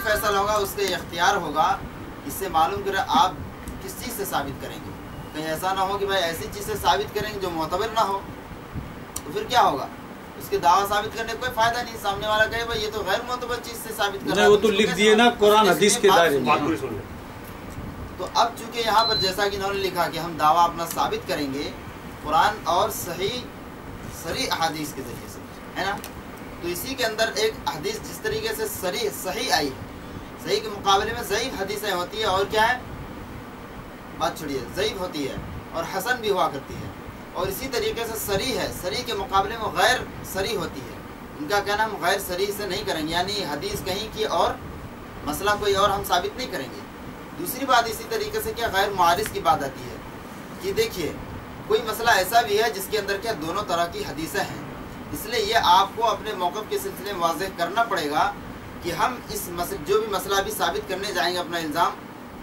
फैसला होगा उसके इख्तियार होगा। इससे मालूम करें आप किस चीज़ से साबित करेंगे। कहीं ऐसा ना हो कि भाई ऐसी चीज़ से साबित करेंगे जो मोतबर ना हो, तो फिर क्या होगा, उसके दावा साबित करने का कोई फायदा नहीं। सामने वाला कहे भाई ये तो गैर मोतबर चीज़ से साबित कर रहा है, वो तो लिख दिए ना कुरान हदीस के दायरे में। तो अब चूंकि यहाँ पर जैसा कि इन्होंने लिखा कि हम दावा अपना साबित करेंगे कुरान और सही हदीस के जरिए से, है ना। तो इसी के अंदर एक हदीस जिस तरीके से सही आई है, सही के मुकाबले में ज़ईफ़ हदीसें होती है, और क्या है, बात छोड़िए, ज़ईफ़ होती है और हसन भी हुआ करती है। और इसी तरीके से सरी है, सरी के मुकाबले में गैर सरी होती है। उनका कहना हम गैर सरी से नहीं करेंगे, यानी हदीस कहीं की और मसला कोई और हम साबित नहीं करेंगे। दूसरी बात इसी तरीके से क्या गैर मुआरिज़ की बात आती है कि देखिए कोई मसला ऐसा भी है जिसके अंदर क्या दोनों तरह की हदीसें हैं, इसलिए ये आपको अपने मौक़िफ़ के सिलसिले में वाज़ेह करना पड़ेगा कि हम इस जो भी मसला भी साबित करने जाएंगे अपना इल्ज़ाम,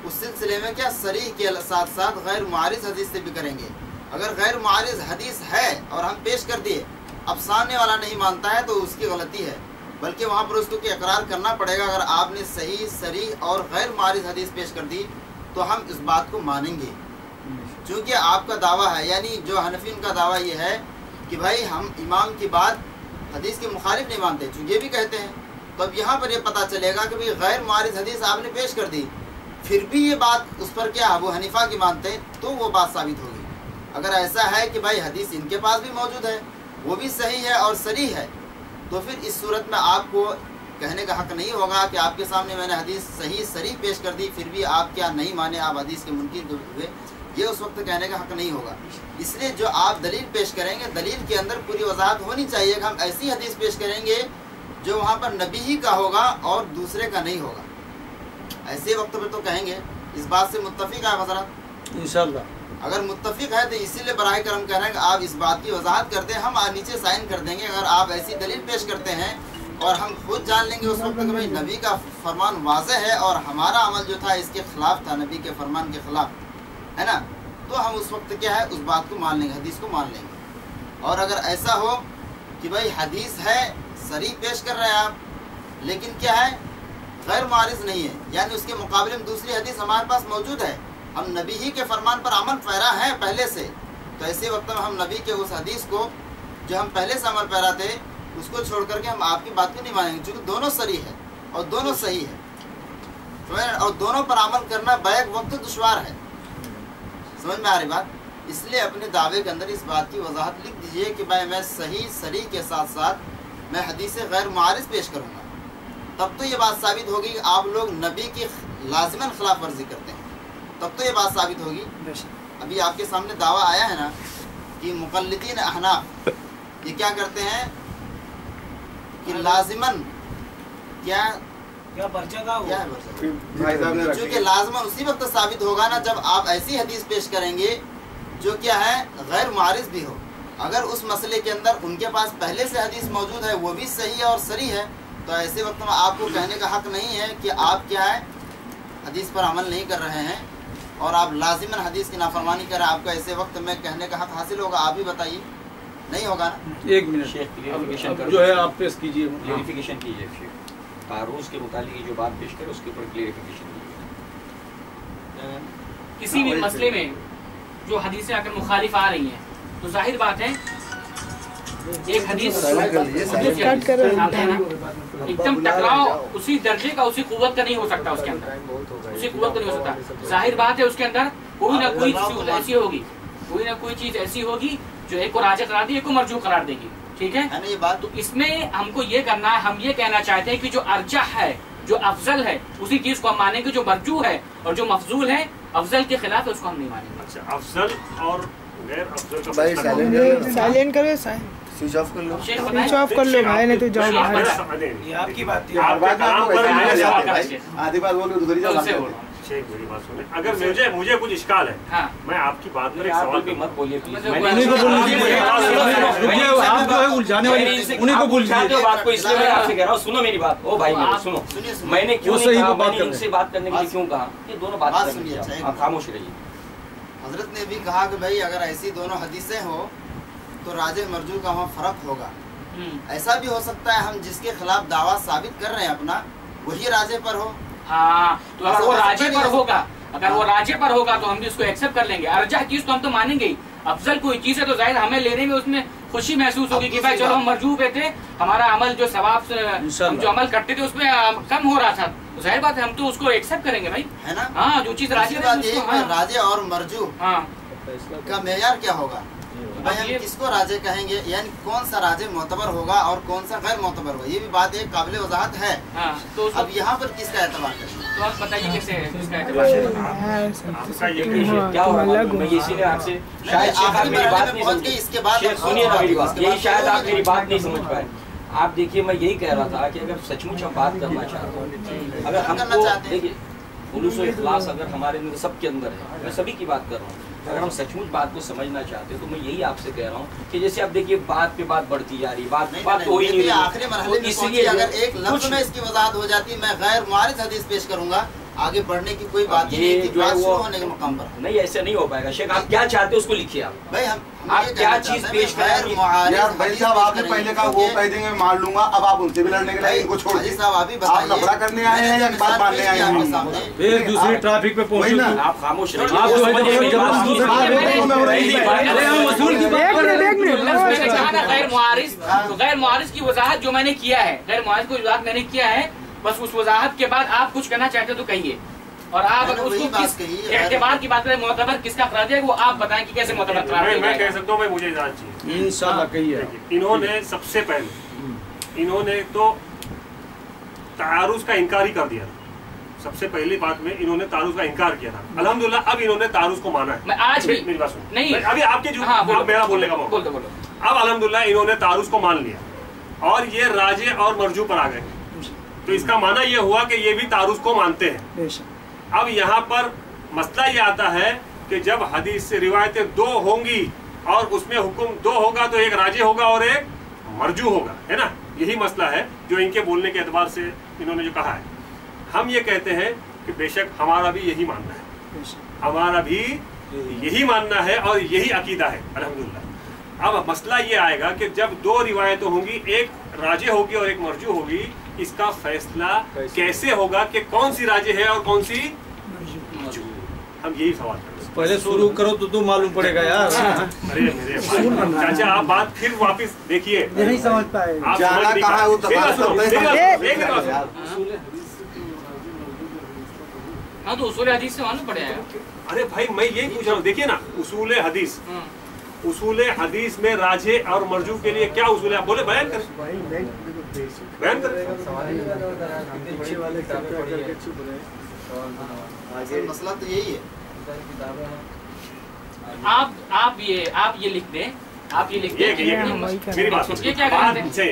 उस सिलसिले में क्या सरीह के साथ साथ गैर मुआरिज़ हदीस से भी करेंगे। अगर गैर मुआरिज़ हदीस है और हम पेश कर दिए, अब सामने वाला नहीं मानता है तो उसकी गलती है, बल्कि वहाँ पर उसको इकरार करना पड़ेगा। अगर आपने सही सरीह और गैर मुआरिज़ हदीस पेश कर दी तो हम इस बात को मानेंगे, क्योंकि आपका दावा है, यानी जो हनफीन का दावा ये है कि भाई हम इमाम की बात हदीस के मुखालिफ नहीं मानते, चूँकि ये भी कहते हैं। तो अब यहाँ पर ये पता चलेगा कि भाई गैर मुआरिज़ हदीस आपने पेश कर दी, फिर भी ये बात उस पर क्या अबू हनीफा की मानते, तो वो बात साबित होगी। अगर ऐसा है कि भाई हदीस इनके पास भी मौजूद है, वो भी सही है और सरी है, तो फिर इस सूरत में आपको कहने का हक़ नहीं होगा कि आपके सामने मैंने हदीस सही सरी पेश कर दी, फिर भी आप क्या नहीं माने, आप हदीस के मुनकिर हुए, ये उस वक्त कहने का हक़ नहीं होगा। इसलिए जो आप दलील पेश करेंगे, दलील के अंदर पूरी वजाहत होनी चाहिए कि हम ऐसी हदीस पेश करेंगे जो वहाँ पर नबी ही का होगा और दूसरे का नहीं होगा। ऐसे वक्त पर तो कहेंगे, इस बात से मुत्तफिक है हज़रत इंशाअल्लाह। अगर मुत्तफिक है तो इसीलिए बराए करम कह रहे हैं कि आप इस बात की वजाहत करते हैं, हम नीचे साइन कर देंगे। अगर आप ऐसी दलील पेश करते हैं और हम खुद जान लेंगे उस वक्त कि भाई नबी का फरमान वाज़ेह है और हमारा अमल जो था इसके ख़िलाफ़ था, नबी के फरमान के ख़िलाफ़, है ना, तो हम उस वक्त क्या है उस बात को मान लेंगे, हदीस को मान लेंगे। और अगर ऐसा हो कि भाई हदीस है सरी पेश कर रहे हैं आप, लेकिन क्या है गैर मुआरिज़ नहीं है, यानी उसके मुकाबले में दूसरी हदीस हमारे पास मौजूद है, हम नबी ही के फरमान पर अमल पैरा हैं पहले से, तो ऐसे वक्त में हम नबी के उस हदीस को जो हम पहले से अमल पैरा थे उसको छोड़ करके हम आपकी बात को नहीं मानेंगे, क्योंकि दोनों सरी है और दोनों सही है, और दोनों पर अमल करना बैक वक्त दुश्वार है। समझ में आ रही बात? इसलिए अपने दावे के अंदर इस बात की वजाहत लिख दीजिए कि भाई मैं सही सरी के साथ साथ मैं हदीस गैर मुआरिज़ पेश करूँगा, तब तो ये बात साबित होगी कि आप लोग नबी की लाजिमन खिलाफ वर्जी करते हैं, तब तो ये बात साबित होगी। अभी आपके सामने दावा आया है ना कि मुक़ल्लिदीन अहनाफ ये क्या करते हैं कि लाजिमन क्या पर्चा था वो? क्या है? चूँकि लाजमन उसी वक्त साबित होगा ना जब आप ऐसी हदीस पेश करेंगे जो क्या है गैर मुआरिज़ भी हो। अगर उस मसले के अंदर उनके पास पहले से हदीस मौजूद है, वो भी सही है और सरी है, तो ऐसे वक्त में आपको कहने का हक़ नहीं है कि आप क्या है हदीस पर अमल नहीं कर रहे हैं और आप लाजिमन हदीस की नाफरमानी कर रहे हैं। आपको ऐसे वक्त में कहने का हक़ हासिल होगा? आप ही बताइए, नहीं होगा ना? एक मिनट जो है आप पेश कीजिए, क्लेरिफिकेशन कीजिए। तारूज़ के मुतालिक जो बात पेश करे उसके ऊपर क्लेरिफिकेशन कीजिए। किसी भी मसले में जो हदीसें अगर मुखालिफ आ रही हैं तो जाहिर बात है एक हदीस एकदम टकराव उसी दर्जे का उसी कुव्वत का नहीं हो सकता, उसके अंदर उसी कुव्वत का नहीं हो सकता। जाहिर बात है उसके अंदर कोई ना कोई चीज ऐसी होगी, कोई ना कोई चीज ऐसी होगी जो एक को राजा करार देगी, एक को मरजू करार देगी, ठीक है। ये बात तो इसमें हमको ये करना है, हम ये कहना चाहते हैं कि जो अर्जह है, जो अफजल है, उसी चीज को हम मानेंगे। जो मरजू है और जो मफजूल है अफजल के खिलाफ है, उसको हम नहीं मानेंगे। अच्छा, अफजल और गैर अफजल का साइलेंट करो, स्विच ऑफ कर लो, स्विच ऑफ कर लो भाई, नहीं तो जाओ बाहर। ये आपकी बात थी, आधी बात बोलो दूसरी जाओ। मेरी बात सुने, अगर मुझे कुछ इश्काल है, हाँ। मैं आपकी बात पर एक सवाल भी मत बोलिए प्लीज। उन्हीं को बोलने दीजिए, आप जो है उलझाने वाले उन्हीं को बोल दीजिए बात को, इसलिए मैं आपसे कह रहा हूँ सुनो मेरी बात। ओ भाई मेरे सुनो, मैंने क्यों नहीं कहा, मैंने इनसे बात करने के लिए क्यों कहा, ये दोनों बात सुनिए, आप खामोश रहिए। हजरत ने भी कहा कि भाई अगर ऐसी दोनों हदीसें हो तो राजे मरजू का वहाँ फ़र्क होगा। ऐसा भी हो सकता है हम जिसके खिलाफ दावा साबित कर रहे हैं अपना, वही राजे पर हो। हाँ, तो अगर वो राजे पर होगा, अगर वो राजे पर होगा तो हम भी उसको एक्सेप्ट कर लेंगे। अर्जा चीज तो हम तो मानेंगे ही। अफजल कोई चीज है तो जाहिर हमें लेने में उसमें खुशी महसूस होगी कि भाई चलो हम मरजू पे थे, हमारा अमल जो सवाब से हम जो अमल करते थे उसमें कम हो रहा था, तो जाहिर बात है हम तो उसको एक्सेप्ट करेंगे भाई, है ना। हाँ, जो चीज राजे राजे और मरजू का मेयार क्या होगा भाई, हम किसको राजे कहेंगे, यानी कौन सा राजे मोतबर होगा और कौन सा गैर मोतबर होगा, ये भी बात एक काबिल वजाहत है। तो अब यहाँ पर किसका एतबार करें, तो आप बताइए कैसे किसका एतबार क्या हो रहा है। मैं इसीलिए आपसे शायद आप मेरी बात नहीं समझे, इसके बाद सुनिए ना मेरी बात, यही शायद आप मेरी बात नहीं समझ पाए। आप देखिए, मैं यही कह रहा था कि अगर सचमुच हम बात करना चाहते हैं, अगर हमको देखिए खुलूस और इखलास अगर हमारे अंदर सबके अंदर है, मैं सभी की बात कर रहा हूँ, अगर हम सचमुच बात को समझना चाहते हैं तो मैं यही आपसे कह रहा हूँ कि जैसे आप देखिए बात पे बात बढ़ती जा रही, बात तो हो ही नहीं रही, आखिरी मरहले में इसलिए अगर एक लफ्ज में इसकी वजाहत हो जाती, मैं गैर मुआरिज हदीस पेश करूंगा, आगे बढ़ने की कोई बात नहीं है, बात शुरू होने के मकाम पर नहीं, ऐसे नहीं हो पाएगा। शेख आप क्या चाहते हो उसको लिखिए आप भाई, आप क्या चीज पेश करें। यार भाई साहब आपने पहले कहा वो कह देंगे मार लूंगा, अब आप उनसे भी लड़ने के लिए इनको छोड़ दीजिए। आप लफड़ा करने आए हैं या बात मानने आए हैं, फिर दूसरी ट्रैफिक पे पहुंचे ना, आप खामोश रहिए। गैर मुआरिज की वजाहत जो मैंने किया है, गैर मुआरिज को वजाहत मैंने किया है, बस उस वजाहत के बाद आप कुछ कहना चाहते तो कहिए, और आप अगर उसको किस एतबार की बात करें, मोतबर किसका करार दिया वो आप बताएं कि कैसे मोतबर करार दिया। मैं कह सकता हूँ, मैं मुझे इजाजत चाहिए इंशाल्लाह कहिए। इन्होंने सबसे पहले इन्होंने तो तारुज का इनकार ही कर दिया, सबसे पहली बात में इन्होंने तारुज का इनकार किया था। अल्हम्दुलिल्लाह अब इन्होंने तारुज को माना है। मैं आज भी मेरी बात सुनो, नहीं अभी आपके जो मेरा बोलने का मौका, बोलो। अब अल्हम्दुलिल्लाह इन्होंने तारुज को मान लिया और ये राजे और मरजू पर आ गए, तो इसका माना ये हुआ कि ये भी तारुज को मानते हैं। अब यहाँ पर मसला ये आता है कि जब हदीस से रिवायतें दो होंगी और उसमें हुक्म दो होगा तो एक राजे होगा और एक मरजू होगा, है ना, यही मसला है जो इनके बोलने के एतबार से इन्होंने जो कहा है। हम ये कहते हैं कि बेशक हमारा भी यही मानना है, हमारा भी यही मानना है और यही अकीदा है अल्हम्दुलिल्लाह। अब मसला ये आएगा कि जब दो रिवायतें होंगी, एक राजे होगी और एक मरजू होगी, इसका फैसला कैसे होगा कि कौन सी राजे है और कौन सी मरजू, हम यही सवाल करते हैं। पहले शुरू करो तो मालूम पड़ेगा यार। अरे मेरे चाचा आप बात फिर वापस देखिए, नहीं समझ पाए आप जाना कहाँ है वो हाँ, तो उसूल हदीस से मालूम पड़ेगा। अरे भाई मैं यही पूछ रहा हूँ, देखिए ना उसूल हदीस, उसूल हदीस में राजे और मरजू के लिए क्या उसूल है, आप बोले बयान करें, बयान करें। मसला तो यही है। आप ये लिख दें, आप ये लिख दें। मेरी बात सुनिए, क्या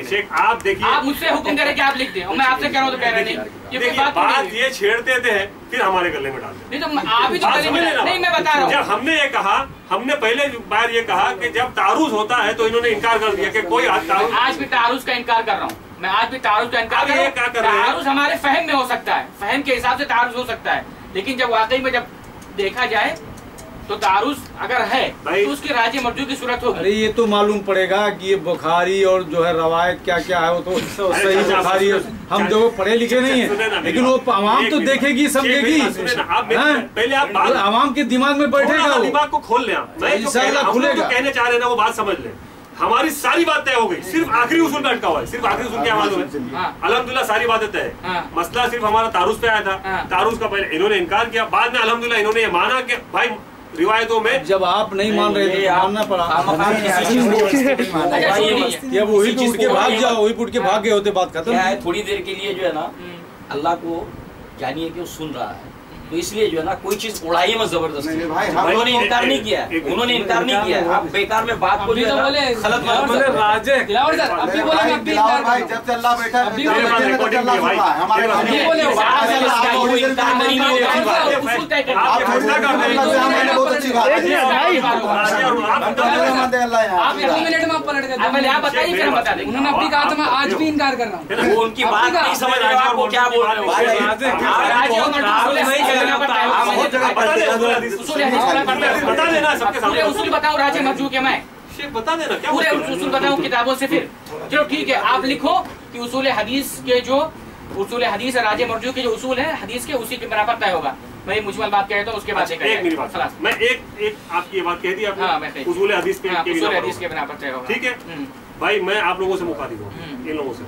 शेख आप देखिए, आप मुझसे हुक्म करें कि आप लिख दें और मैं आपसे कह रहा हूँ तो कह रहे नहीं, ये बात ये छेड़ते थे फिर हमारे गले में डाल देते। नहीं तो आप ही तो नहीं, मैं बता रहा हूँ। जब हमने ये कहा, हमने पहले बार ये कहा कि जब तारुज होता है तो इन्होंने इनकार कर दिया कि कोई आज भी तारुज का इनकार कर रहा हूँ, मैं आज भी तारुज का इनकार कर रहा हूँ। तारुज हमारे फहम में हो सकता है, फहम के हिसाब से तारुज हो सकता है, लेकिन जब वाकई में जब देखा जाए तो तारुज अगर है तो उसकी राजे मरजू की सूरत होगी। अरे ये तो मालूम पड़ेगा कि ये बुखारी और जो है रवायत क्या क्या है, वो तो सही बुखारी है। हम जो पढ़े लिखे नहीं है, लेकिन वो आवाम तो देखेगी समझेगी, पहले आप आवाम के दिमाग में बैठेगा, दिमाग को खोल लें। खुलेगा, कहने चाह रहे ना वो बात समझ लें। हमारी सारी बात तय हो गई, सिर्फ आखिरी उसूल में अटका हुआ है, सिर्फ आखिरी उसूल क्या मालूम है, अल्हम्दुलिल्लाह सारी बातें तय है। मसला सिर्फ हमारा तारुज पे आया था, तारुज का पहले इन्होंने इनकार किया, बाद में अल्हम्दुलिल्लाह इन्होंने ये माना कि भाई रिवायतों में जब आप नहीं मान रहे थे मानना पड़ा। या वही टूट के भाग जाओ, वही टूट के भाग गए होते, बात खत्म है। थोड़ी देर के लिए जो है ना अल्लाह को जानिए कि वो सुन रहा है, तो इसलिए जो है ना कोई चीज उड़ाइए मत जबरदस्ती। उन्होंने इनकार नहीं किया, उन्होंने इनकार नहीं किया, आप बेकार में बात को जो है ना गलत मत बोले। राजे अभी बोले भाई जब से अल्लाह बैठा है उन्होंने अपनी कहा था मैं आज भी इनकार कर रहा हूँ, वो उनकी बात नहीं समझ रहे हो, वो क्या बोल रहे बता देना सबके सामने उसूल बताओ राजे मरजू के, मैं बता देना क्या पूरे उसूल बताऊं किताबों से। फिर चलो ठीक है, आप लिखो कि उसूल हदीस के जो उसूल हदीस है, राजे मरजू के जो उसूल है हदीस के, उसी के बराबर तय होगा। मैं मुझमल बात कह रहा हूँ, उसके बाद एक मेरी बात, मैं एक आपकी ये बात कह दी आपने, उसूल हदीस के बराबर तय होगा। ठीक है भाई, मैं आप लोगों से मुखातिब हूँ, इन लोगों से।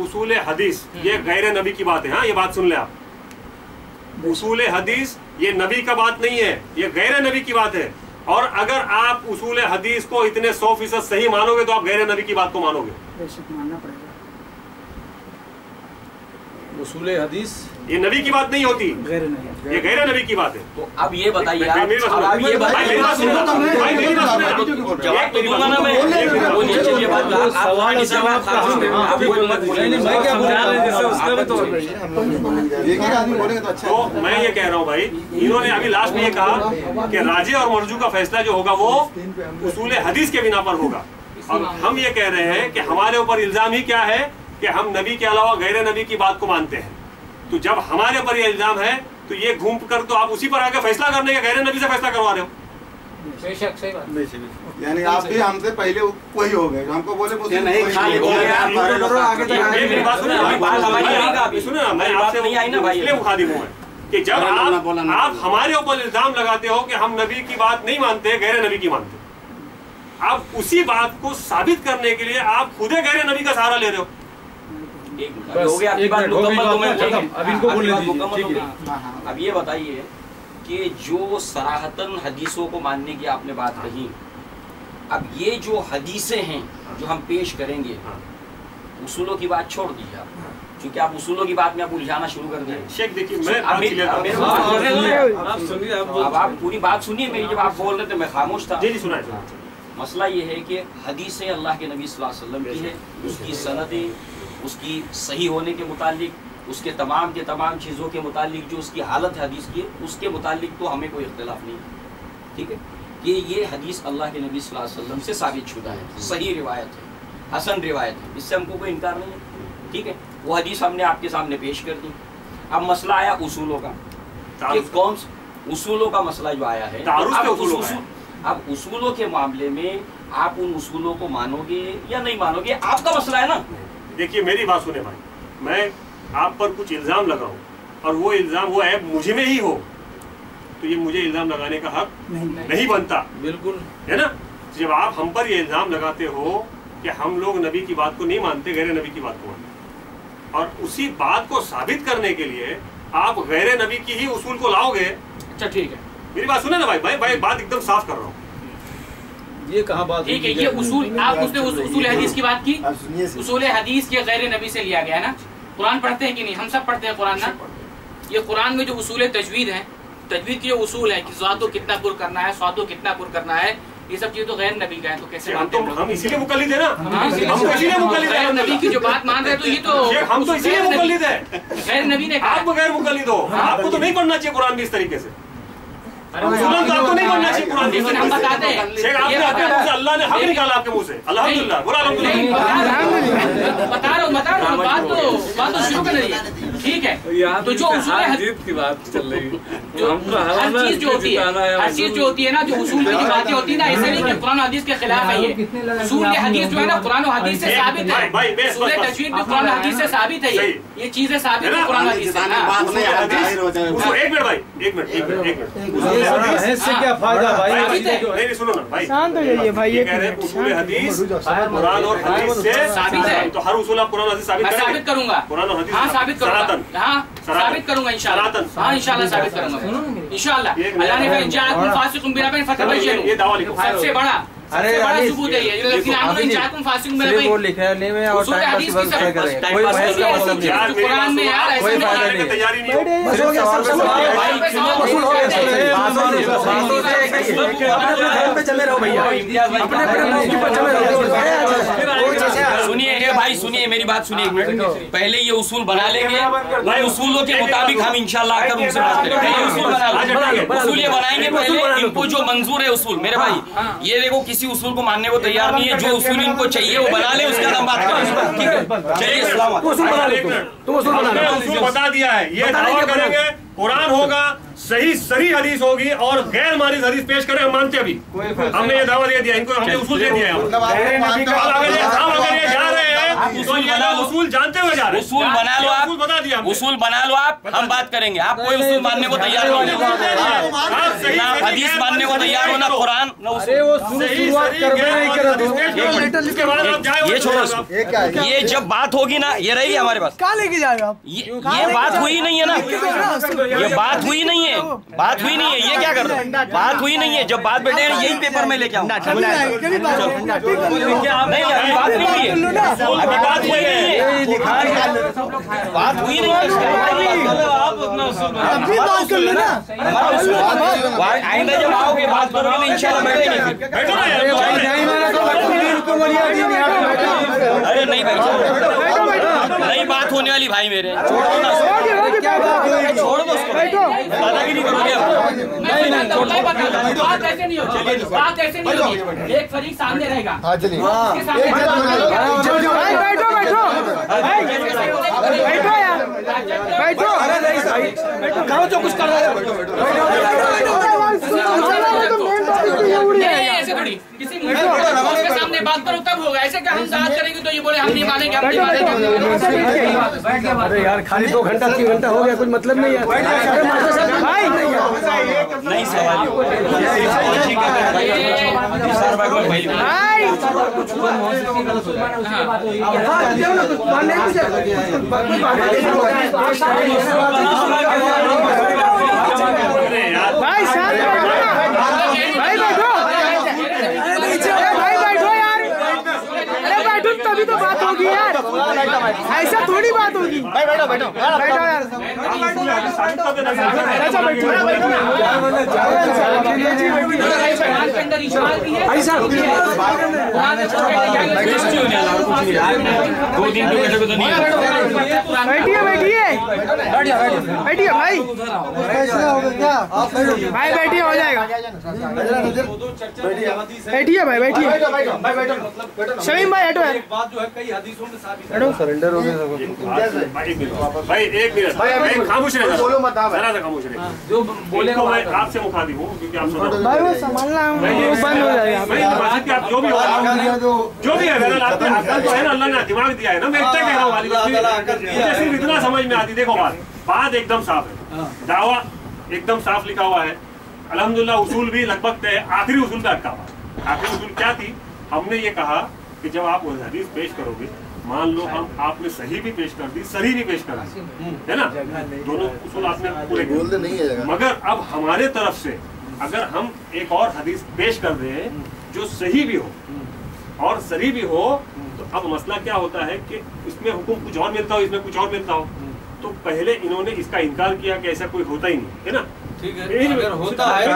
उसूल हदीस ये गैर नबी की बात है। हाँ, ये बात सुन ले आप, उसूल हदीस ये नबी का बात नहीं है, ये गैर नबी की बात है। और अगर आप उसूल हदीस को इतने 100% सही मानोगे तो आप गैर नबी की बात को मानोगे। मानना पड़ेगा। उसूल हदीस ये नबी की बात नहीं होती, ये गैर नबी की बात है। तो अब ये बताइए आप, मेरी बात सुनो, तो मैं ये कह रहा हूँ भाई, इन्होंने अभी लास्ट में ये कहा कि राजे और मरजू का फैसला जो होगा वो उसूल हदीस के बिना पर होगा। और हम ये कह रहे हैं कि हमारे ऊपर इल्जाम ही क्या है कि हम नबी के अलावा गैर नबी की बात को मानते हैं। तो जब हमारे ऊपर ये इल्जाम है तो ये घूम कर तो आप उसी पर आके फैसला करने का गैर नबी से फैसला करवा रहे हो। बेशक सही बात। यानी आप भी हमसे पहले वही हो गए, हमको बोले सुने ना, मैं आपसे इसलिए मुखातिब हूँ कि जब आप हमारे ऊपर इल्जाम लगाते हो कि हम नबी की बात नहीं मानते, गैर नबी की मानते, आप उसी बात को साबित करने के लिए आप खुद गैर नबी का सहारा ले रहे हो। हो गया आपकी बात मुकम्मल। अब इनको बोलने दीजिए। अब ये बताइए कि जो सराहतन हदीसों को मानने की आपने बात कही, अब ये जो हदीसें हैं जो हम पेश करेंगे, उसूलों की बात छोड़ दीजिए आप, क्योंकि आप उसूलों की बात में आप उलझाना शुरू कर दें। शेख देखिए, मैं अब आप पूरी बात सुनिए मेरी, जब आप बोल रहे थे मैं खामोश था। जी सुना। मसला ये है कि हदीसें अल्लाह के नबी सल्लल्लाहु अलैहि वसल्लम की है, उसकी सनदें, उसकी सही होने के मुतालिक, उसके तमाम के तमाम चीज़ों के मुतालिक जो उसकी हालत है हदीस की, उसके मुतालिक तो हमें कोई इख्तिलाफ नहीं है। ठीक है कि ये हदीस अल्लाह के नबी सल्लल्लाहु अलैहि वसल्लम से साबित शुदा है, सही रिवायत है, हसन रिवायत है, इससे हमको कोई इनकार नहीं है। ठीक है, वो हदीस हमने आपके सामने पेश कर दी। अब मसला आया उसूलों का, कि कौन उसूलों का मसला जो आया है, अब उसूलों के मामले में आप उन उसूलों को मानोगे या नहीं मानोगे, आपका मसला है ना। देखिए मेरी बात सुने भाई, मैं आप पर कुछ इल्जाम लगाऊं और वो इल्जाम वो ऐप मुझे में ही हो, तो ये मुझे इल्जाम लगाने का हक नहीं बनता। बिल्कुल है ना। जब आप हम पर ये इल्जाम लगाते हो कि हम लोग नबी की बात को नहीं मानते, गैर नबी की बात को मानते, और उसी बात को साबित करने के लिए आप गैर नबी की ही उसूल को लाओगे। अच्छा ठीक है, मेरी बात सुने ना भाई, भाई बात एकदम साफ कर रहा हूँ। ये कहाँ बात, ठीक है, ये उसूल आप उसने उसूल हदीस की बात की, उसूल हदीस के गैर नबी से लिया गया ना। कुरान पढ़ते हैं कि नहीं? हम सब पढ़ते हैं कुरान ना। ये कुरान में जो उसूल तजवीद है, तजवीद के जो उसूल है कि ज़ातो कितना कुर करना है, स्वातो कितना कुर करना है, ये सब चीजें तो गैर नबी का है, तो कैसे मानते हैं? हम इसीलिए मुकल्लिद है ना, हम इसीलिए मुकल्लिद है। नबी की जो बात मान रहे हैं तो ये तो हम तो इसीलिए मुकल्लिद है। गैर नबी ने कहा आप गैर मुकल्लिद हो, आपको तो नहीं पढ़ना चाहिए कुरान भी इस तरीके से। आपको नहीं पढ़ना चाहिए कुरान, लेकिन हम बताते हैं अल्लाह ने हक निकाला आपके मुंह से। अल्हम्दुलिल्लाह, बोला अल्हम्दुलिल्लाह। बता रहा हूँ बात तो शुरू कर रही है। ठीक है, तो जो उसूल की बात चल रही है, जो हर चीज जो होती है, हर चीज जो होती है ना, जो उसूल की बातें होती है ना, ऐसे नहीं कि कुरान हदीस के खिलाफ है। ये उसूल के हदीस जो है ना कुरान हदीस से साबित है, उसूल तजवीद भी कुरान हदीस से साबित है। ये चीजें साबित है कुरान हदीस से। एक मिनट भाई, एक मिनट इससे क्या फायदा भाई? नहीं सुनो ना भाई, शांत हो जाइए भाई। ये कह रहे हैं उसूल हदीस कुरान और हदीस से साबित है, तो हर उसूल आप कुरान हदीस साबित करूंगा। कुरान और हदीस हाँ साबित करूंगा, हाँ साबित करूंगा इंशाल्लाह। हाँ इंशाल्लाह साबित करूंगा इंशाल्लाह। अल्लाह ने कहा जाकुम फासिकुम बिनबइन फतबय्यनु, ये दावा लिखो। सबसे बड़ा सबूत है ये। लेकिन आमन जाकुम फासिकुम बिनबइन वो लिखने में और टाइम पास बस करें, कोई बहस का मतलब नहीं है कुरान में यार। ऐसे नहीं तैयारी नहीं हो पे चले रहो भैया, सुनिए भाई, सुनिए मेरी बात सुनिए। पहले ये उसूल बना लेंगे, भाई उसूलों के मुताबिक हम इंशाल्लाह आकर उनसे बात करेंगे। उसूल बना लेंगे, उसूल ये बनाएंगे पहले, इनको जो मंजूर है उसूल। मेरे भाई ये देखो, किसी उसूल को मानने को तैयार नहीं है, जो उसूल इनको चाहिए वो बना ले, उसका नाम बात करें। ठीक है, चलिए उसूल बता दिया है, ये दावा करेंगे कुरान होगा, सही सही हदीस होगी और गैर मारिज हदीस पेश करें, हम मानते अभी। हमने ये दावा दे दिया इनको, हमने उसूल दे दिया है। अगर ये जा रहे हैं आप उसूल बना लो, उसूल जानते हुए जा रहे हैं। उसूल बना लो आप, बता दिया, उसूल बना लो आप, हम बात करेंगे। आप कोई उसूल मानने को तैयार नहीं हो, ना हदीस मानने को तैयार हो, ना कुरान। अरे वो शुरुआत कर ये छोड़ो, ये जब बात होगी ना, ये रहेगी हमारे पास। कहाँ लेके जाओगे आप? ये बात हुई नहीं है ना, ये बात हुई नहीं है, बात हुई नहीं है। ये क्या कर रहे हैं? बात हुई नहीं है। जब बात बैठे यही पेपर में लेके आऊँ। नहीं, अभी बात नहीं हुई है, अभी बात हुई नहीं है, बात हुई नहीं है। अभी बात कर लो ना। आइंदा जब आओगे बात करोगे तो इंशाल्लाह बैठेंगे। अरे नहीं बैठो, नहीं बात होने वाली भाई मेरे, छोड़ दो ना, छोड़ दो उसको, दादागिरी करोगे आप। बात ऐसे नहीं होगी, बात ऐसे नहीं होगी। एक फरीक सामने रहेगा, चलिए बैठो बैठो बैठो यार, बैठो। करो जो कुछ कर रहे ऐसे थोड़ी किसी उसके सामने बात करो तब होगा। ऐसे क्या हम बात करेंगे तो ये बोले हम नहीं मानेंगे, हम नहीं मानेंगे। अरे यार खाली 2 घंटा 3 घंटा हो गया, कुछ मतलब नहीं है भाई। नहीं सवाल भाई बैठो, भाई बैठो यार, अरे बैठो तभी तो बात होगी यार, ऐसा थोड़ी बात होगी। बैठो बैठो बैठो यार, बैठिए बैठिए बैठिए भाई, भाई बैठिए, हो जाएगा। बैठिए भाई, बैठिए शमीम भाई, हटो यार। बात जो है कई हदीसों में साबित हटो, सरेंडर हो गया भाई। एक मिनट भाई, खामोश रहे, बोलो मत आप, जरा सा खामोश रहे। जो बोले तो मैं आपसे मुखातिब हूँ क्योंकि आप सुनो भाई वो संभालना बंद हो जाएगा। आप जो भी है अक्ल तो है ना, अल्लाह ने दिमाग दिया है ना। मैं इतना कह रहा हूँ वाली बात, मुझे सिर्फ इतना समझ में आती। देखो बात एकदम साफ है, दावा एकदम साफ लिखा हुआ है। अल्हम्दुलिल्लाह उसूल भी लगभग तय, आखिरी उसूल पे अटका हुआ। आखिरी उसूल क्या थी? हमने ये कहा कि जब आप हदीस पेश करोगे, मान लो हम आपने सही भी पेश कर दी, सही भी पेश कर दी, है ना, दोनों उसूल आपने पूरे बोलते नहीं है। मगर अब हमारे तरफ से अगर हम एक और हदीस पेश कर दें जो सही भी हो और सही भी हो, तो अब मसला क्या होता है कि इसमें हुक्म कुछ और मिलता हो, इसमें कुछ और मिलता हो। तो पहले इन्होंने इसका इनकार किया कि ऐसा कोई होता ही नहीं, है ना। ठीक है, अगर होता है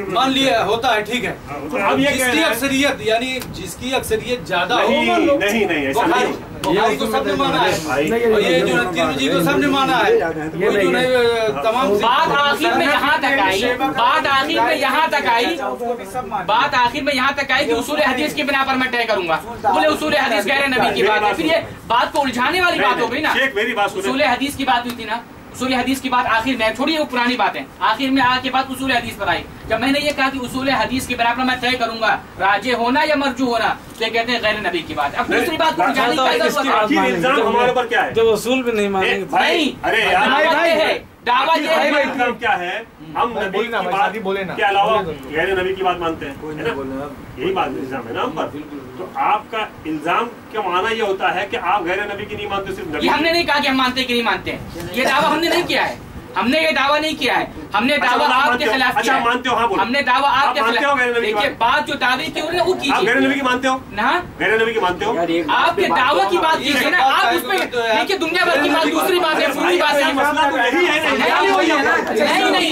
मान लिया होता है, ठीक है। अब ये जिसकी अक्सरियत यानी जिसकी अक्सरियत ज्यादा हो, नहीं ऐसा नहीं, बुखारी को सबने माना है, ये जो तिरमिजी को सबने माना है, ये जो तमाम बात आखिर में यहाँ तक आई, बात आखिर में यहाँ तक आई, बात आखिर में यहाँ तक आई कि उसूल हदीस की बिना पर मैं तय करूंगा। बोले उसूल हदीस गैर नबी की बात है, फिर ये बात को उलझाने वाली बात हो गई ना। मेरी बात सुनो, उसूल हदीस की बात हुई थी ना, उसूल हदीस की बात आखिर में, छोड़िए वो पुरानी बात है, आखिर में आके बात उसूल हदीस पर आई। जब मैंने ये कहा कि उसूल हदीस के बराबर मैं तय करूंगा राजे होना या मरजू होना, तो ये कहते हैं गैर नबी की बात। अब दूसरी बात को जाने का इल्जाम हमारे ऊपर क्या है? जब उसूल भी नहीं मानेंगे नहीं, अरे यार दावा ये है इल्जाम क्या है? हम नबी की बात के अलावा गैर नबी की बात मानते हैं, है ना, यही बात इल्जाम है ना हम पर। तो आपका इल्जाम क्या माना ये होता है कि आप गैर नबी की नहीं मानते, सिर्फ नबी। ये हमने नहीं कहा कि हम मानते कि नहीं मानते हैं, ये दावा हमने नहीं किया है, हमने ये दावा नहीं किया है, हमने दावा आपके खिलाफ किया है। मानते हो? हाँ बोलो। हमने दावा आपके खिलाफ, देखिए बात जो दावे की वो कीजिए। आप गैर नबी की मानते हो ना? गैर नबी की मानते हो? आपके दावा की बात कीजिए ना, आप उसमें देखिए दुनिया भर की बात, दूसरी बात है, पूरी बात है, मसला तो यही है। नहीं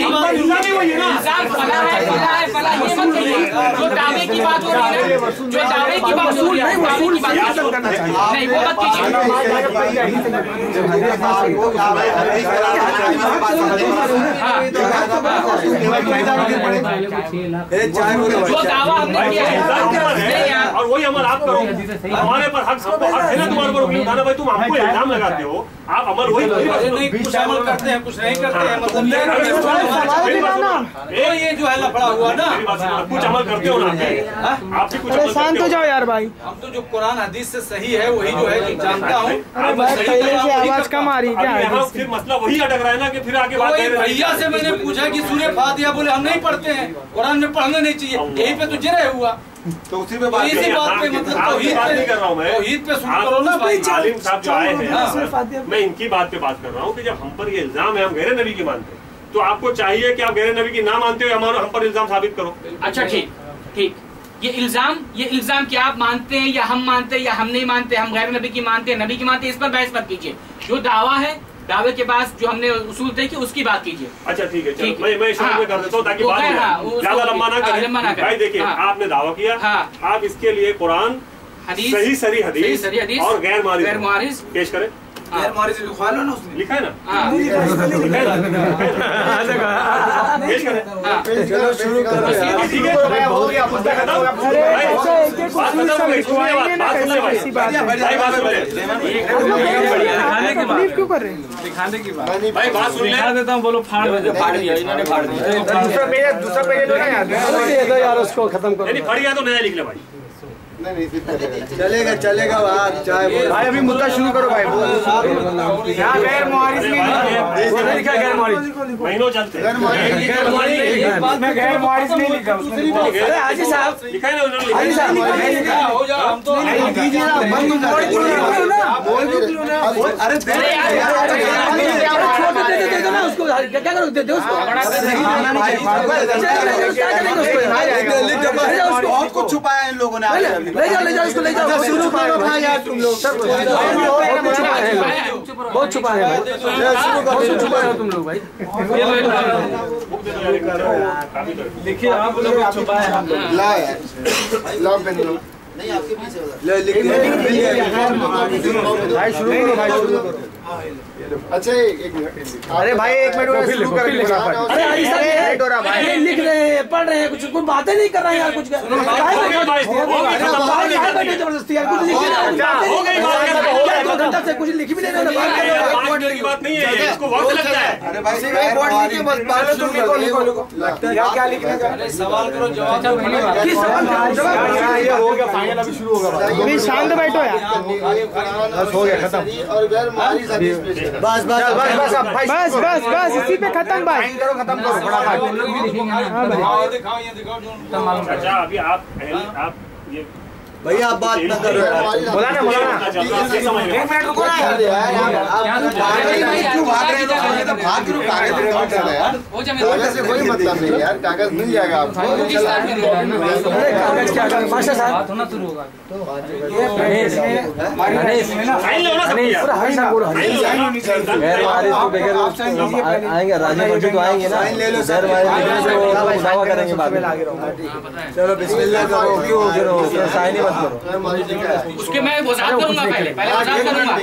फला है फला, ये मत कहिए। जो दावे की बात हो रही है, जो दावे की बात हो रही है, दावे की बात नहीं, वो मत जो दावा हमने किया है और वही अमल आप करो। हमारे पर हक है ना तुम्हारे पर उंगली उठाना। भाई तुम हमको इल्जाम लगाते हो, आप अमल वही नहीं, कुछ अमल करते हैं कुछ नहीं करते हैं, मतलब ये जो है लफड़ा हुआ ना, कुछ अमल करते हो ना आप भी कुछ अमल शांत हो जाओ यार भाई। हम तो जो कुरान हदीस से सही है वही जो है जानता हूँ। पहले से आवाज कम आ रही क्या? यहाँ फिर मसला वही अटक रहा है ना कि फिर आगे बात भैया से मैंने पूछा कि सूर्य फातिहा, बोले हम नहीं पढ़ते हैं, कुरान में पढ़ना नहीं चाहिए, यही पे तो जिरह हुआ। तो उसी पे बात इसी बात पे मतलब तौहीद नहीं कर रहा हूँ मैं, तौहीद पे सुन करो ना भाई। आलिम साहब जो आए हैं, मैं इनकी बात पे बात कर रहा हूँ कि जब हम पर ये इल्जाम है हम गैर नबी की मानते हैं, तो आपको चाहिए कि आप गैर नबी की ना मानते हो हमारा हम पर इल्जाम साबित करो। अच्छा ठीक, ये इल्जाम क्या आप मानते हैं या हम मानते हैं या हम नहीं मानते, हम गैर नबी की मानते हैं नबी की मानते हैं, इस पर बहस मत कीजिए। जो दावा है, दावे के पास जो हमने उसूल तय किए उसकी बात कीजिए। अच्छा ठीक है, चलो मैं शुरू में कर देता हूँ ताकि बात ज्यादा लंबा ना करें। भाई देखिए, आपने दावा किया, आप इसके लिए कुरान, सही सरी हदीस और गैर मारिज पेश करें। गैर मारिज लिखवा लो ना, उसने लिखा है ना, पेश करें। चलो शुरू करो यार। ठीक है, हो गया, मुद्दा खत्म। तकलीफ क्यों कर रहे हैं? दिखाने की बात भाई बात सुन ले देता हूँ, बोलो फाड़ दिया इन्होंने, फाड़ दिया। दूसरा पेज लो ना यार, उसको खत्म करो। नहीं पढ़ गया तो नया लिख ले भाई। चलेगा चलेगा भाई, अभी मुद्दा शुरू करो भाई। गैर मुआरिज में लिखा, गैर मुआरिज महीनों चलते गैर मुआरिज नहीं लिखा उसने। अरे हाजी साहब लिखा है ना उन्होंने, हाजी साहब हो जाओ, हम तो दीजिए ना, बंद बोल अरे दे दो ना उसको, क्या करो, दे दो उसको। बहुत कुछ छुपाया इन लोगों ने, ले जाओ इसको, ले जाओ। शुरू करो भाई यार, तुम लोग बहुत छुपा है, बहुत छुपा है तुम लोग भाई। लिखिए आप लोग छुपा है। ला ला पेन लो, नहीं आपके पीछे उधर। ले लिख भाई, शुरू करो भाई, शुरू करो। अच्छा एक मिनट, अरे भाई एक मिनट शुरू कर। अरे हाजी साहब हो रहा भाई, लिख रहे हैं, पढ़ रहे हैं, कुछ बातें नहीं कर रहे हैं यार, कुछ जबरदस्ती यार, कुछ लिख नहीं, 2 घंटा से कुछ लिख भी नहीं रहे, बात नहीं है, इसको वक्त लगता है। अरे भाई क्या लिखने का सवाल करो, जवाब हो गया फाइनल, अभी शुरू होगा। अभी शांत बैठो यार, बस हो गया खत्म। और गैर मारिज हदीस पेश करो। बस बस बस बस बस बस इसी पे खत्म भाई, खत्म करो फटाफट। अच्छा अभी आप ये भैया आप बात न करो यार, बोला ना एक मिनट रुको ना यार, आप क्यों भाग रहे हो? ये तो भाग क्यों कागज यार, कागज से कोई मतलब नहीं यार, कागज मिल जाएगा आपको। अरे कागज क्या कागज मास्टर साहब होना शुरू होगा, ये गणेश हाई साहब बोलो, गैर मारिज तो बगैर आएंगे, राजीव मंत्री तो आएंगे ना, गैर मारिज से दावा करेंगे बाद में। चलो बिस्मिल्लाह करो, क्यों करो, साइन मत करो। उसके मैं वजाहत करूंगा, पहले वजाहत करूंगा,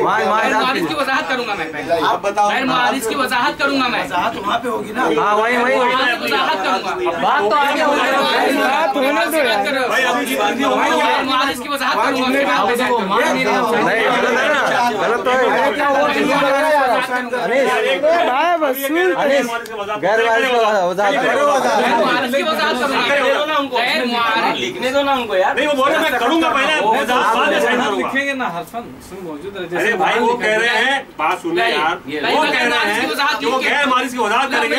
मारिज की वजाहत करूंगा मैं, पहले आप बताओ, मारिज की वजाहत करूंगा मैं, वहाँ पे होगी ना। हाँ वही वजाहत करूंगा, बात तो आगे हो रही है, बात होने दो यार। मारिज की वजाहत करूंगा मैं, गलत तो है, क्या हुआ भाई बस सुन, गैर मारिज की वजाहत करूंगा, लिखने दो ना उनको यार। नहीं वो बोल रहे मैं करूंगा पहले, लिखेंगे ना हरफन मौजूद रहे। अरे भाई वो कह रहे हैं, बात सुने यार, वो कह रहे हैं कि वो गैर मारिज की वजाहत करेंगे,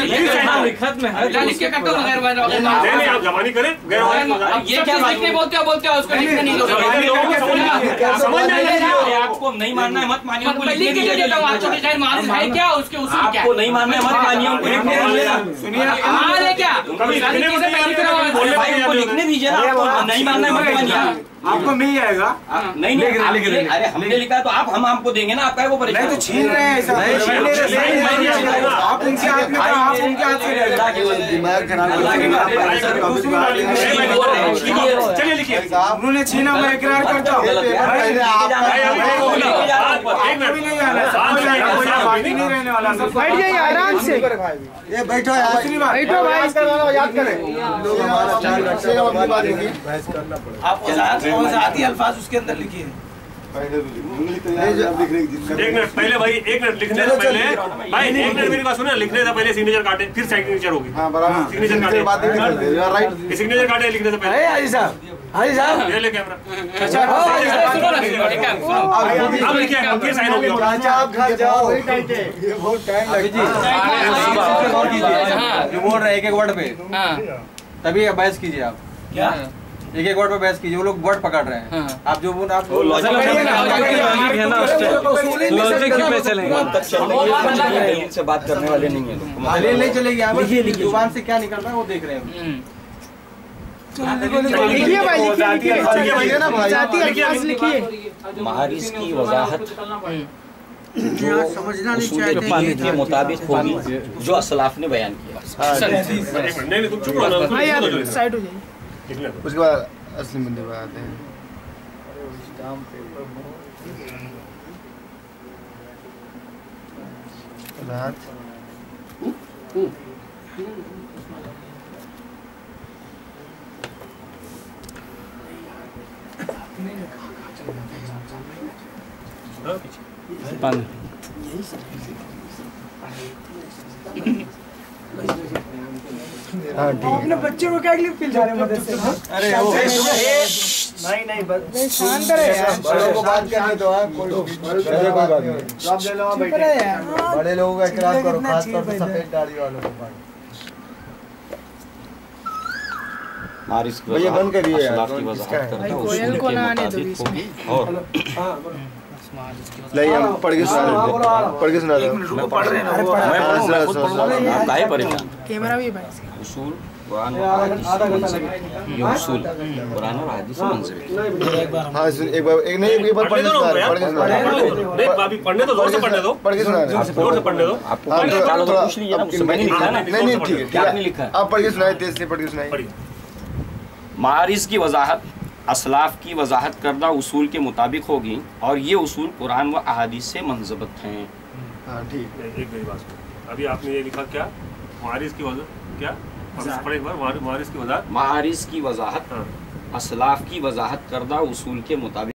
लिखत में है, लिख के करता हूँ गैर मारिज। नहीं आप जबानी करें गैर मारिज। ये क्या लिखने बोलते हो उसको लिखने नहीं दोगे, समझ नहीं आपको नहीं मानना है मत मानिए, उनको लिख के देता हूँ आपको, गैर मारिज है क्या, उसके उसूल क्या आपको नहीं मानना है मत मानिए, उनको लिखने दीजिए। सुनिए है क्या, भाई उनको लिखने दीजिए ना, आपको नहीं मानना है मत मानिए, आपको मिल जाएगा। नहीं नहीं अरे हमने लिखा तो आप हम आपको देंगे ना, आपका वो परेशान नहीं तो छीन रहे हैं, आप उनके हाथ में, आप उनके हाथ से दिमाग खराब, चलिए लिखिए। उन्होंने छीना, मैं इकरार करता हूँ। बाकी नहीं रहने वाला, बैठ जाइए आराम से, ये बैठो यार, बैठो भाई, याद करें लोग हमारा 4 घंटे अपनी बात होगी। आप वजाहती अल्फाज उसके अंदर लिखिए, एक मिनट पहले भाई, एक मिनट लिखने से पहले भाई, एक मिनट मेरी बात सुनो, लिखने से पहले सिग्नेचर काटे, फिर सिग्नेचर होगी। हाँ बराबर, सिग्नेचर काटे, सिग्नेचर काटे लिखने से पहले। हाजी साहब, हाजी साहब ये ले कैमरा। अच्छा अब लिखिए, अब फिर साइन होगी। आप घर जाओ, ये बहुत टाइम लगेगी। जो बोल रहे हैं एक वर्ड पे, तभी बहस कीजिए आप। क्या एक वर्ड पे बहस कीजिए, वो लोग वर्ड पकड़ रहे हैं। आप जो बोल, आप लॉजिक पे चलेंगे, से बात करने वाले नहीं है। दलील नहीं चलेगी, आप जुबान से क्या निकल रहा है वो देख रहे हैं। लिखिए भाई, लिखिए। महारिस की वजाहत जो उसूल के मुताबिक होगी जो असलाफ ने बयान किया। नहीं तुम चुप रहो, भाई आप साइड हो जाइए। उसके बाद असली मुद्दे पर आते हैं। रात हाँ ठीक है। अपने बच्चों को क्या के लिए पिला रहे हैं मदरसे में? अरे वो नहीं बस शांत रहे यार, बड़ों को बात करने दो। कोई बात नहीं, जॉब ले लो, बैठे। बड़े लोगों का इकरार करो, खासतौर पर सफेद दाढ़ी वालों को। भैया बंद करिए यार, कोयल को ना आने दो इसमें। और नहीं हम पढ़ के सुना देते, पढ़ के सुना दो। काहे परेशान। कैमरा भी भाई, उसूल कुरान और हदीस से मंज़िल, ये उसूल कुरान और हदीस से मंज़िल। हाँ एक बार, एक नहीं एक बार पढ़ के सुना दो, पढ़ के सुना दो। नहीं भाभी पढ़ने दो, जोर से पढ़ने दो, पढ़ के सुना दो, जोर से पढ़ने दो। आपको पूछ लीजिए ना, मुझसे मैंने लिखा ना। नहीं ठीक है, क्या आपने लिखा है? आप पढ़ के सुनाइए, तेज से पढ़ के सुनाइए। मारिस की वजाहत असलाफ की वजाहत करदा उसूल के मुताबिक होगी और ये उसूल कुरान व अहादीस से मंज़बत हैं। हाँ ठीक है। एक मेरी बात सुनो, अभी आपने ये लिखा क्या, मारिस की वजह क्या, पढ़े एक बार, मारिस की वजह, मारिस की वजाहत असलाफ की वजाहत करदा उसूल के मुताबिक